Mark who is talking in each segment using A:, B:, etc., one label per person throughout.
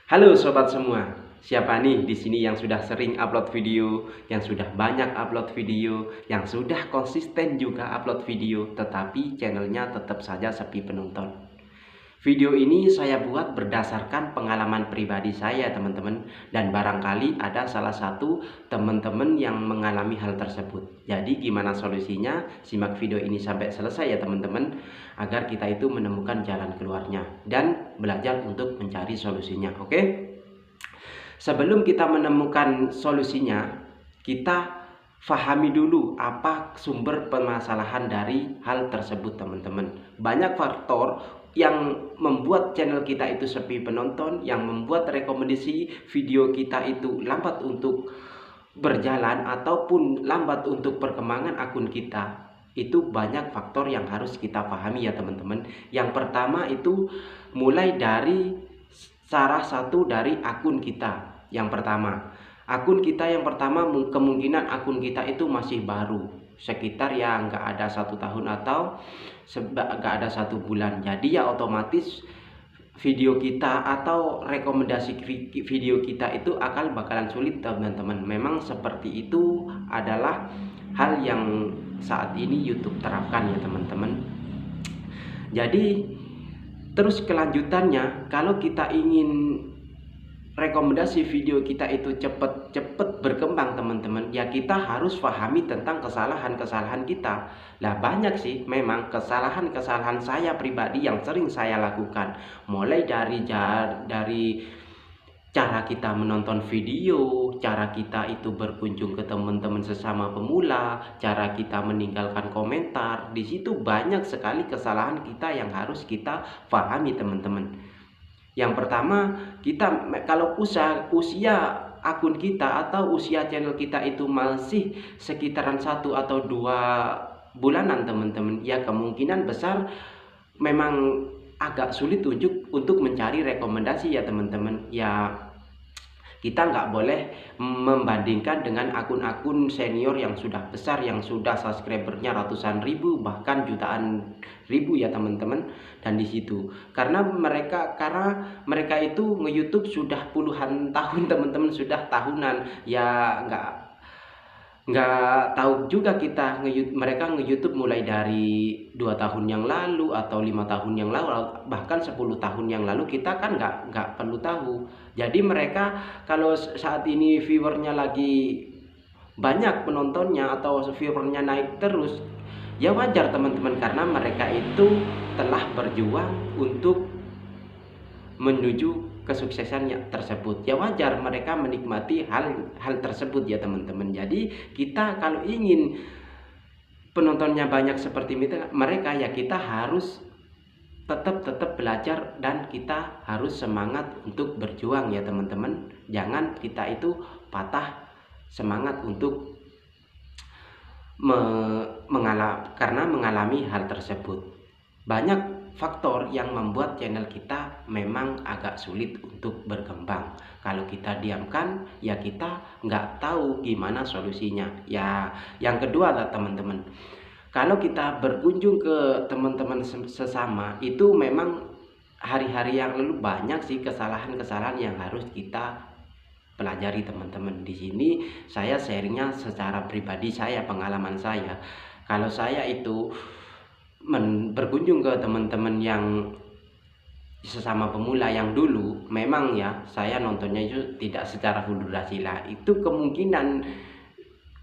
A: Halo sobat semua, siapa nih di sini yang sudah sering upload video, yang sudah banyak upload video, yang sudah konsisten juga upload video, tetapi channelnya tetap saja sepi penonton? Video ini saya buat berdasarkan pengalaman pribadi saya teman-teman, dan barangkali ada salah satu teman-teman yang mengalami hal tersebut. Jadi gimana solusinya? Simak video ini sampai selesai ya teman-teman, agar kita itu menemukan jalan keluarnya dan belajar untuk mencari solusinya. Oke? Sebelum kita menemukan solusinya, kita fahami dulu apa sumber permasalahan dari hal tersebut teman-teman. Banyak faktor yang membuat channel kita itu sepi penonton, yang membuat rekomendasi video kita itu lambat untuk berjalan ataupun lambat untuk perkembangan akun kita. Itu banyak faktor yang harus kita pahami ya teman-teman. Yang pertama itu mulai dari salah satu dari akun kita. Yang pertama, akun kita yang pertama kemungkinan akun kita itu masih baru, sekitar ya nggak ada 1 tahun atau nggak ada 1 bulan. Jadi ya otomatis video kita atau rekomendasi video kita itu bakalan sulit teman-teman. Memang seperti itu adalah hal yang saat ini YouTube terapkan ya teman-teman. Jadi terus kelanjutannya, kalau kita ingin rekomendasi video kita itu cepet berkembang teman-teman, ya kita harus pahami tentang kesalahan-kesalahan kita. Lah banyak sih memang kesalahan-kesalahan saya pribadi yang sering saya lakukan, mulai dari cara kita menonton video, cara kita itu berkunjung ke teman-teman sesama pemula, cara kita meninggalkan komentar. Di situ banyak sekali kesalahan kita yang harus kita pahami teman-teman. Yang pertama, kita kalau usia akun kita atau usia channel kita itu masih sekitaran 1 atau 2 bulanan teman-teman, ya kemungkinan besar memang agak sulit untuk mencari rekomendasi ya teman-teman. Ya kita nggak boleh membandingkan dengan akun-akun senior yang sudah besar, yang sudah subscribernya ratusan ribu bahkan jutaan ribu ya teman-teman. Dan di situ karena mereka itu nge-YouTube sudah puluhan tahun teman-teman, sudah tahunan, ya nggak tahu juga kita mereka nge-YouTube mulai dari 2 tahun yang lalu atau 5 tahun yang lalu, bahkan 10 tahun yang lalu, kita kan nggak perlu tahu. Jadi mereka kalau saat ini viewernya lagi banyak penontonnya atau viewernya naik terus, ya wajar teman-teman, karena mereka itu telah berjuang untuk menuju kesuksesannya tersebut. Ya wajar mereka menikmati hal tersebut ya teman-teman. Jadi kita kalau ingin penontonnya banyak seperti mereka, ya kita harus tetap belajar dan kita harus semangat untuk berjuang ya teman-teman. Jangan kita itu patah semangat untuk mengalami hal tersebut. Banyak faktor yang membuat channel kita memang agak sulit untuk berkembang. Kalau kita diamkan, ya kita nggak tahu gimana solusinya. Ya yang kedua adalah teman-teman, kalau kita berkunjung ke teman-teman sesama, itu memang hari-hari yang lalu banyak sih kesalahan-kesalahan yang harus kita pelajari teman-teman. Di sini saya sharingnya secara pribadi saya, pengalaman saya. Kalau saya itu berkunjung ke teman-teman yang sesama pemula yang dulu, memang ya saya nontonnya itu tidak secara full durasi lah. Itu kemungkinan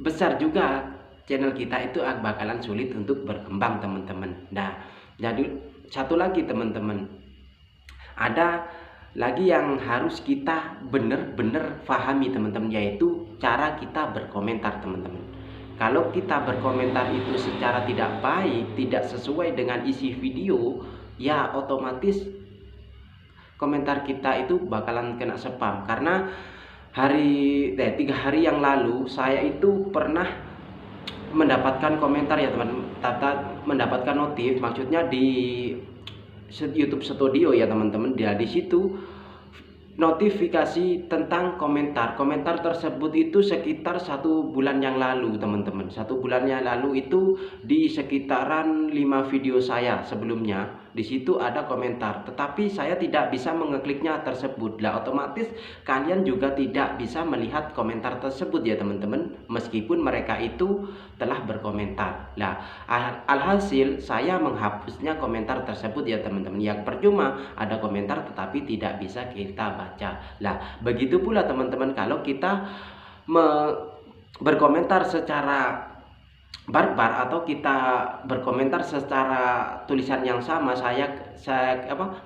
A: besar juga channel kita itu bakalan sulit untuk berkembang teman-teman. Nah, jadi satu lagi teman-teman, ada lagi yang harus kita benar-benar pahami teman-teman, yaitu cara kita berkomentar teman-teman. Kalau kita berkomentar itu secara tidak baik, tidak sesuai dengan isi video, ya otomatis komentar kita itu bakalan kena spam. Karena 3 hari yang lalu saya itu pernah mendapatkan komentar ya teman, mendapatkan notif, maksudnya di YouTube Studio ya teman-teman. Di situ notifikasi tentang komentar tersebut itu sekitar 1 bulan yang lalu teman-teman. 1 bulan yang lalu itu di sekitaran 5 video saya sebelumnya, di situ ada komentar, tetapi saya tidak bisa mengekliknya tersebut. Lah otomatis kalian juga tidak bisa melihat komentar tersebut ya teman-teman, meskipun mereka itu telah berkomentar. Lah alhasil saya menghapusnya komentar tersebut ya teman-teman. Yang percuma ada komentar tetapi tidak bisa kita baca. Lah begitu pula teman-teman, kalau kita berkomentar secara barbar atau kita berkomentar secara tulisan yang sama,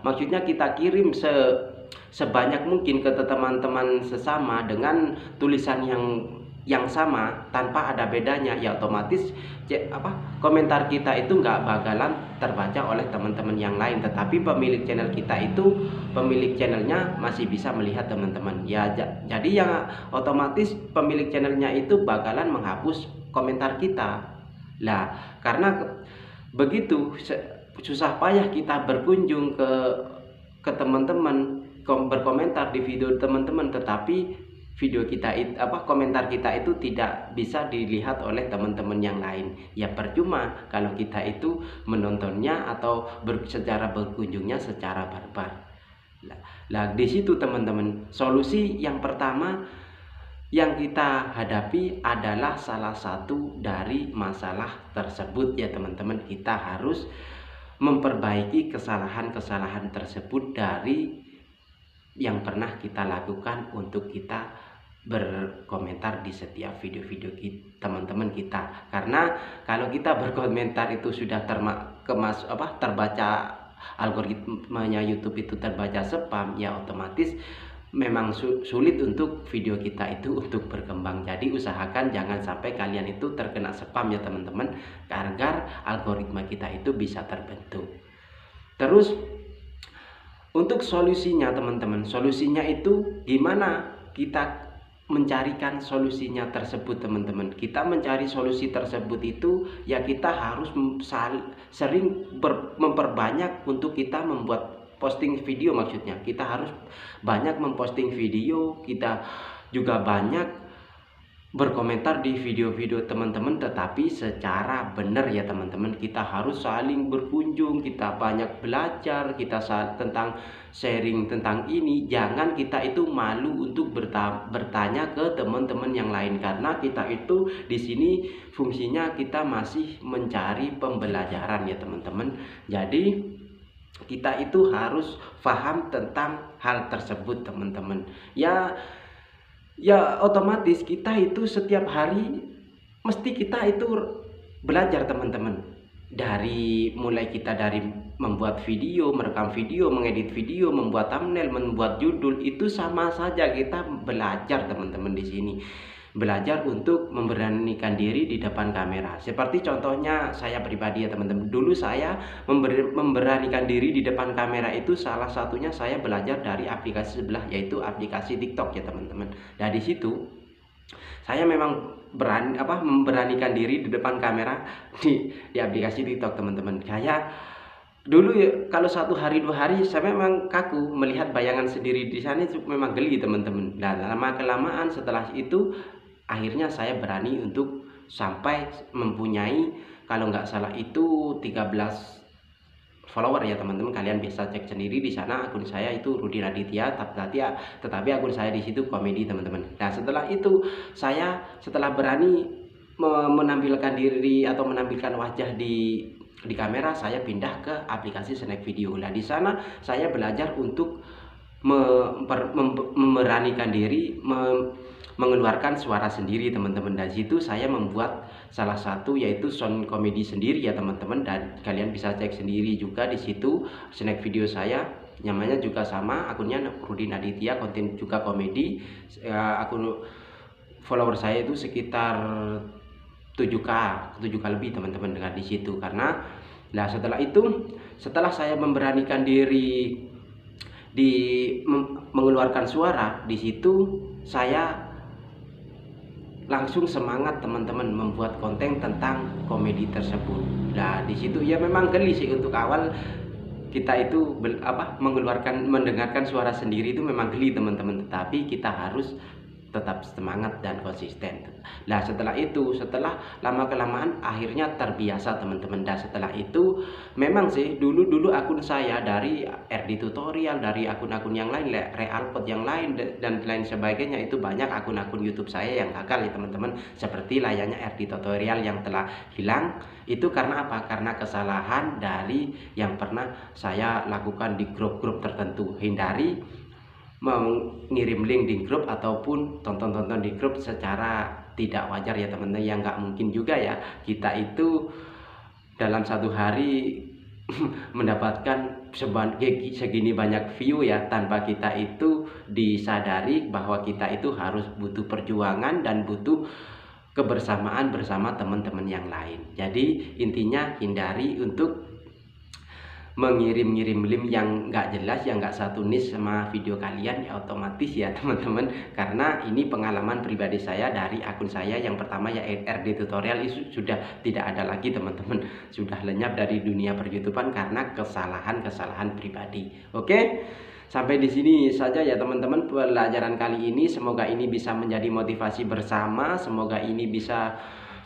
A: maksudnya kita kirim sebanyak mungkin ke teman-teman sesama dengan tulisan yang sama tanpa ada bedanya, ya otomatis komentar kita itu nggak bakalan terbaca oleh teman-teman yang lain, tetapi pemilik channel kita itu, pemilik channelnya masih bisa melihat teman-teman ya. Jadi yang otomatis pemilik channelnya itu bakalan menghapus komentar kita. Lah karena begitu susah payah kita berkunjung ke teman-teman, berkomentar di video teman-teman, tetapi video kita itu komentar kita itu tidak bisa dilihat oleh teman-teman yang lain. Ya percuma kalau kita itu menontonnya atau secara berkunjungnya secara barbar. Lah di situ teman-teman, solusi yang pertama yang kita hadapi adalah salah satu dari masalah tersebut ya teman-teman. Kita harus memperbaiki kesalahan-kesalahan tersebut dari yang pernah kita lakukan untuk kita berkomentar di setiap video-video teman-teman kita. Karena kalau kita berkomentar itu sudah terbaca algoritmanya YouTube itu terbaca spam, ya otomatis memang sulit untuk video kita itu untuk berkembang. Jadi usahakan jangan sampai kalian itu terkena spam ya teman-teman, agar algoritma kita itu bisa terbentuk. Terus untuk solusinya teman-teman, solusinya itu gimana kita mencarikan solusinya tersebut teman-teman. Kita mencari solusi tersebut itu ya kita harus sering memperbanyak untuk kita membuat posting video. Maksudnya kita harus banyak memposting video, kita juga banyak berkomentar di video-video teman-teman, tetapi secara benar ya teman-teman. Kita harus saling berkunjung, kita banyak belajar, kita tentang sharing tentang ini. Jangan kita itu malu untuk bertanya ke teman-teman yang lain, karena kita itu di sini fungsinya kita masih mencari pembelajaran ya teman-teman. Jadi kita itu harus paham tentang hal tersebut teman-teman. Ya otomatis kita itu setiap hari mesti kita itu belajar teman-teman. Mulai kita dari membuat video, merekam video, mengedit video, membuat thumbnail, membuat judul, itu sama saja kita belajar teman-teman di sini. Belajar untuk memberanikan diri di depan kamera. Seperti contohnya saya pribadi ya teman-teman. Dulu saya memberanikan diri di depan kamera itu salah satunya saya belajar dari aplikasi sebelah, yaitu aplikasi TikTok ya teman-teman. Dari situ saya memang memberanikan diri di depan kamera di aplikasi TikTok teman-teman. Saya dulu ya, kalau 1 hari 2 hari saya memang kaku melihat bayangan sendiri di sana, itu memang geli teman-teman. Nah lama kelamaan setelah itu akhirnya saya berani untuk sampai mempunyai, kalau nggak salah itu 13 follower ya teman-teman. Kalian bisa cek sendiri di sana, akun saya itu Rudi Raditya, tetapi akun saya di situ komedi teman-teman. Nah setelah itu setelah berani menampilkan diri atau menampilkan wajah di kamera, saya pindah ke aplikasi Snack Video. Nah di sana saya belajar untuk memberanikan diri mengeluarkan suara sendiri teman-teman. Dari situ saya membuat salah satu yaitu sound komedi sendiri ya teman-teman, dan kalian bisa cek sendiri juga di situ Snack Video saya, namanya juga sama, akunnya Rudi Raditya, konten juga komedi. Akun follower saya itu sekitar 7k lebih teman-teman dengan di situ. Karena nah setelah saya memberanikan diri mengeluarkan suara, di situ saya langsung semangat teman-teman membuat konten tentang komedi tersebut. Nah di situ ya memang geli sih untuk awal kita itu mendengarkan suara sendiri itu memang geli teman-teman, tetapi kita harus tetap semangat dan konsisten. Nah setelah itu, setelah lama-kelamaan akhirnya terbiasa teman-teman. Dan setelah itu memang sih dulu akun saya dari RD Tutorial, dari akun-akun yang lain, Realpot yang lain dan lain sebagainya, itu banyak akun-akun YouTube saya yang gagal ya teman-teman. Seperti layaknya RD Tutorial yang telah hilang, itu karena apa? Karena kesalahan dari yang pernah saya lakukan di grup-grup tertentu. Hindari mengirim link di grup ataupun tonton-tonton di grup secara tidak wajar ya teman-teman. Yang nggak mungkin juga ya kita itu dalam satu hari mendapatkan segini banyak view ya, tanpa kita itu disadari bahwa kita itu harus butuh perjuangan dan butuh kebersamaan bersama teman-teman yang lain. Jadi intinya hindari untuk mengirim-ngirim link yang nggak jelas, yang nggak satu niche sama video kalian ya, otomatis ya teman-teman. Karena ini pengalaman pribadi saya dari akun saya yang pertama ya, RD Tutorial, itu sudah tidak ada lagi teman-teman, sudah lenyap dari dunia per-YouTubean karena kesalahan pribadi. Oke, sampai di sini saja ya teman-teman pelajaran kali ini. Semoga ini bisa menjadi motivasi bersama, semoga ini bisa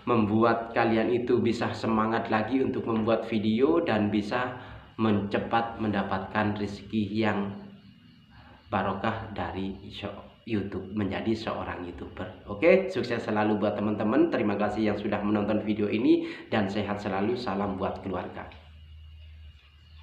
A: membuat kalian itu bisa semangat lagi untuk membuat video dan bisa mencepat mendapatkan rezeki yang barokah dari YouTube, menjadi seorang YouTuber. Oke, sukses selalu buat teman-teman. Terima kasih yang sudah menonton video ini dan sehat selalu. Salam buat keluarga.